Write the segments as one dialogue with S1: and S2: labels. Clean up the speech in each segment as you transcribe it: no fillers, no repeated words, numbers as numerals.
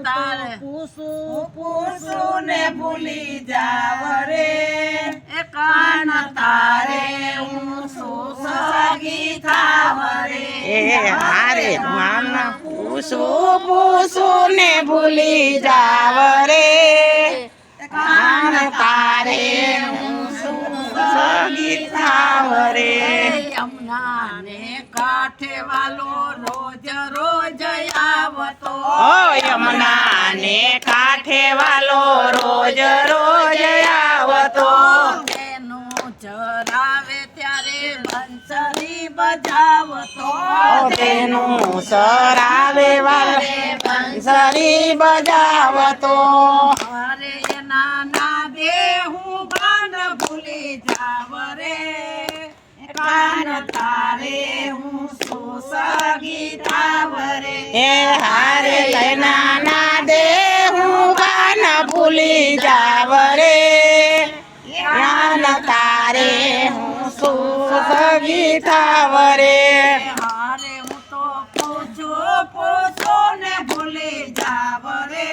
S1: તારે
S2: પૂછું ને ભૂલી જાવ રે
S1: એ કાન તારે
S2: હું સગી થાવ રે
S3: એ હારે માના પૂછું ને ભૂલી જાવ રે કાન તારે હું સગી થાવ રે
S1: યમુના ને કાંઠે વાલો રોજ રોજ આવતો
S3: ઓ યમુના ને કાંઠે વાલો રોજ રોજ આવતો
S1: તેનું ચરાવે ત્યારે બંસરી બજાવતો
S3: તેનું સરાવે વાલે બંસરી બજાવતો
S1: અરે નાના દેહું બાન ભૂલી જાવ રે કાન તારે હું સગી થાવ રે
S3: એ હારે નાના દે હું કાન ભૂલી જાવ રે જ્ઞાન તારે હું સગી થાવ રે
S1: હારે હું તો પૂછું ને ભૂલી જાવ રે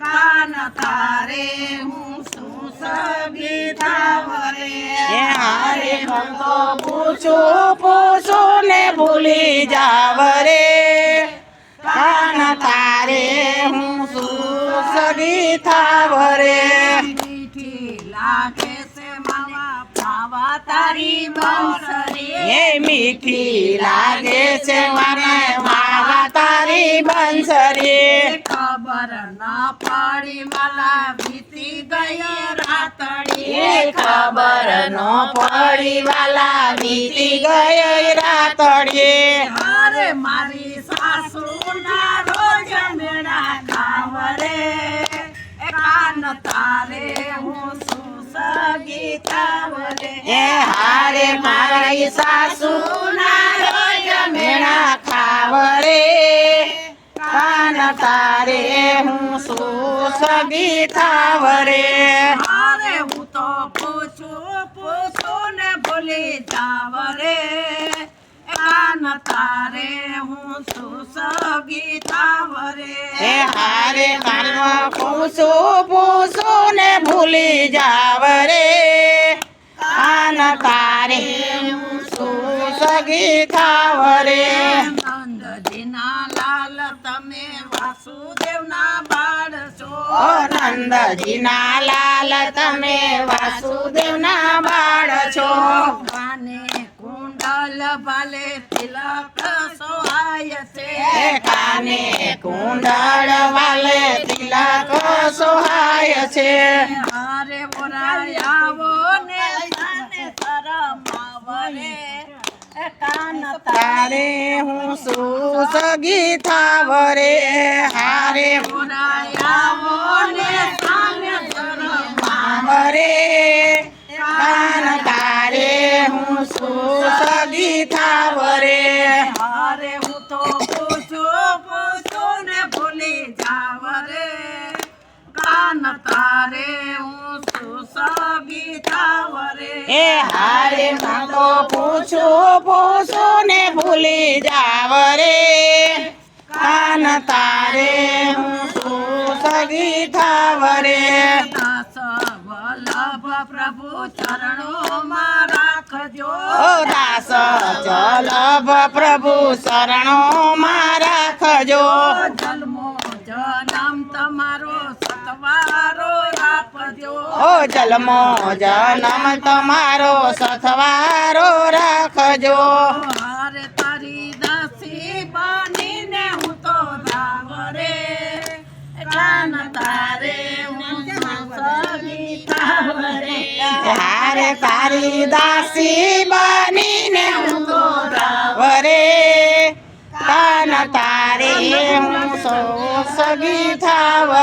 S1: કાન તારે હું સગી થાવ રે
S3: એ હારે હું તો પૂછું ને ભૂલી જાવ રે કાન તારે હું સગી થાવ રે
S1: મીઠી લાગે છે માવા ભાવા તારી બંસરી
S3: એ મીઠી લાગે છે મને માવા તારી બંસરી
S1: ખબર ના પડી માલા વીતી ગઈ રાતડી
S3: એ ખબર નો પડી વાલા વીતી ગઈ રાતડીએ
S1: હારે મારી સાસુ ના રોજ મેળા ખાવ રે એ કાન તારે હું સગી થાવ રે
S3: એ હારે મારી સાસુ ના રોજ મેળા ખાવ રે કાન તારે હું સગી થાવ રે
S1: હારે હું તો પૂછું ને ભૂલી જાવ રે કાન તારે હું સગી થાવ રે
S3: એ હારે કાનમાં પૂછું ને ભૂલી જાવ રે કાન તારે હું સગી થાવ રે
S1: નંદજીના લાલ તમે વાસુદેવના બાળ છો
S3: ઓ નંદજીના લાલ તમે વાસુદેવના બાળ છો
S1: કાને કુંડલ ભાલે તિલક સોહાય છે
S3: એ કાને કુંડળ વાલે તિલક સોહાય છે
S1: હારે બોરાયાવો ને સાને શરમાવરે એ કાન
S3: તારે હું સગી થાવ રે હારે
S1: બોરાયાવો ને સાને શરમાવરે
S3: રે કાન તારે હું સગી થાવ રે
S1: હારે હું તો પૂછું ને ભૂલી જાવ રે કાન તારે હું સગી થાવ રે
S3: એ હારે માં તો પૂછું ને ભૂલી જાવ રે કાન તારે હું સગી થાવ રે
S1: દાસ વલ્લભ પ્રભુ ચરણોમાં રાખજો
S3: ઓ દાસ ચલભ પ્રભુ શરણોમાં રાખજો
S1: જન્મો જન્મ તમારો સતવારો આપજો
S3: ઓ જન્મો જન્મ તમારો સથવારો રાખજો
S1: હારે તારી દાસી બનીને હું તો જાવ રે કાન તારે હું સગી થાવ રે
S3: હારે તારી દાસી બનીને હું તો જાવ રે કાન તારે હું સગી થાવ